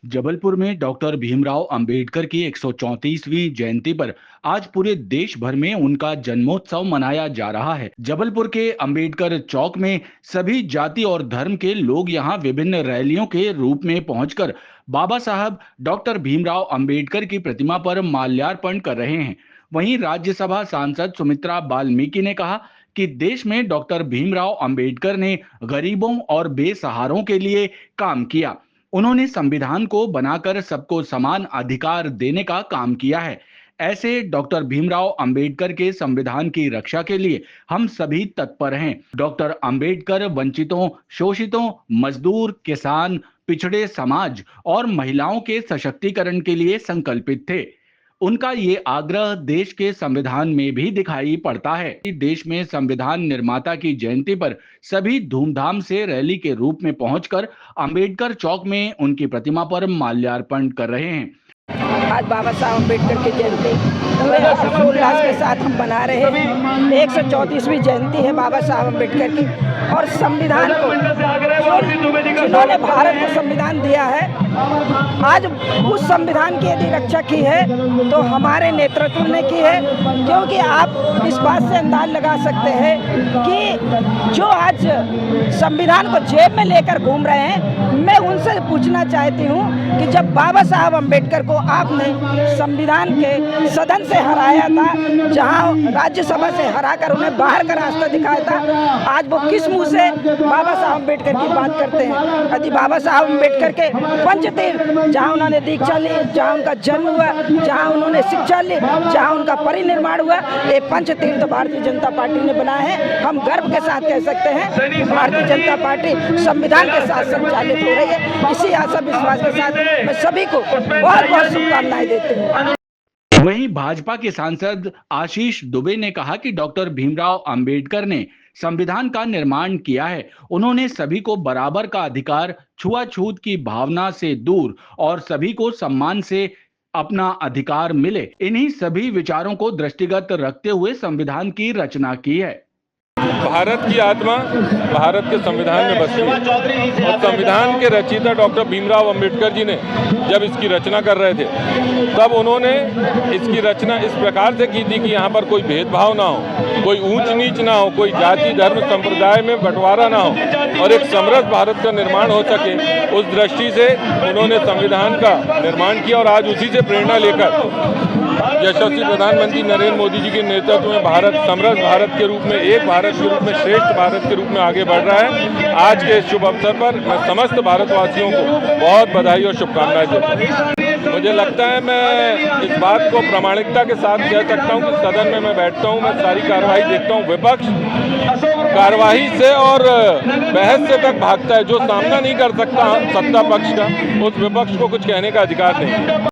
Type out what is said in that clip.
जबलपुर में डॉक्टर भीमराव अंबेडकर की 134वीं जयंती पर आज पूरे देश भर में उनका जन्मोत्सव मनाया जा रहा है। जबलपुर के अंबेडकर चौक में सभी जाति और धर्म के लोग यहां विभिन्न रैलियों के रूप में पहुंचकर बाबा साहब डॉक्टर भीमराव अंबेडकर की प्रतिमा पर माल्यार्पण कर रहे हैं। वहीं राज्यसभा सांसद सुमित्रा बाल्मीकि ने कहा कि देश में डॉक्टर भीमराव अंबेडकर ने गरीबों और बेसहारों के लिए काम किया। उन्होंने संविधान को बनाकर सबको समान अधिकार देने का काम किया है। ऐसे डॉक्टर भीमराव अंबेडकर के संविधान की रक्षा के लिए हम सभी तत्पर हैं। डॉक्टर अंबेडकर वंचितों, शोषितों, मजदूर, किसान, पिछड़े समाज और महिलाओं के सशक्तिकरण के लिए संकल्पित थे। उनका ये आग्रह देश के संविधान में भी दिखाई पड़ता है। देश में संविधान निर्माता की जयंती पर सभी धूमधाम से रैली के रूप में पहुंचकर अंबेडकर चौक में उनकी प्रतिमा पर माल्यार्पण कर रहे हैं। आज बाबा साहब अम्बेडकर की जयंती पूरे हर्षोल्लास के साथ हम मना रहे हैं। 134वीं जयंती है बाबा साहब अम्बेडकर की और संविधान को जिन्होंने भारत को संविधान दिया है, आज उस संविधान की यदि रक्षा की है तो हमारे नेतृत्व ने की है। क्योंकि आप इस बात से अंदाज लगा सकते हैं कि जो आज संविधान को जेब में लेकर घूम रहे हैं, मैं उनसे पूछना चाहती हूँ कि जब बाबा साहब अम्बेडकर को आपने संविधान के सदन से हराया था, जहां राज्यसभा से हराकर उन्हें बाहर का रास्ता दिखाया था, आज वो किस मुंह से बाबा साहब अम्बेडकर की बात करते हैं। यदि बाबा साहब अम्बेडकर के पंचतीर्थ, जहां उन्होंने दीक्षा ली, जहां उनका जन्म हुआ, जहां उन्होंने शिक्षा ली, जहां उनका परिनिर्माण हुआ, ये पंचतीर्थ भारतीय जनता पार्टी ने बनाए हैं। हम गर्व के साथ कह सकते हैं कि भारतीय जनता पार्टी संविधान के साथ संचालित हो रही है। इसी आशा विश्वास के साथ मैं सभी को बहुत बहुत शुभकामनाएं देती हूँ। वहीं भाजपा के सांसद आशीष दुबे ने कहा कि डॉक्टर भीमराव अंबेडकर ने संविधान का निर्माण किया है। उन्होंने सभी को बराबर का अधिकार, छुआछूत की भावना से दूर और सभी को सम्मान से अपना अधिकार मिले, इन्हीं सभी विचारों को दृष्टिगत रखते हुए संविधान की रचना की है। भारत की आत्मा भारत के संविधान में बसी है और संविधान के रचयिता डॉक्टर भीमराव अंबेडकर जी ने जब इसकी रचना कर रहे थे, तब उन्होंने इसकी रचना इस प्रकार से की थी कि यहाँ पर कोई भेदभाव ना हो, कोई ऊंच नीच ना हो, कोई जाति धर्म संप्रदाय में बंटवारा ना हो और एक समृद्ध भारत का निर्माण हो सके। उस दृष्टि से उन्होंने संविधान का निर्माण किया और आज उसी से प्रेरणा लेकर यशस्वी प्रधानमंत्री नरेंद्र मोदी जी के नेतृत्व में भारत समृद्ध भारत के रूप में, एक भारत के रूप में, श्रेष्ठ भारत के रूप में आगे बढ़ रहा है। आज के शुभ अवसर पर मैं समस्त भारतवासियों को बहुत बधाई और शुभकामनाएं देता हूँ। मुझे लगता है मैं इस बात को प्रामाणिकता के साथ कह सकता हूँ कि सदन में मैं बैठता हूँ, मैं सारी कार्रवाई देखता हूँ, विपक्ष कार्यवाही से और बहस से तक भागता है। जो सामना नहीं कर सकता सत्ता पक्ष का, उस विपक्ष को कुछ कहने का अधिकार नहीं है।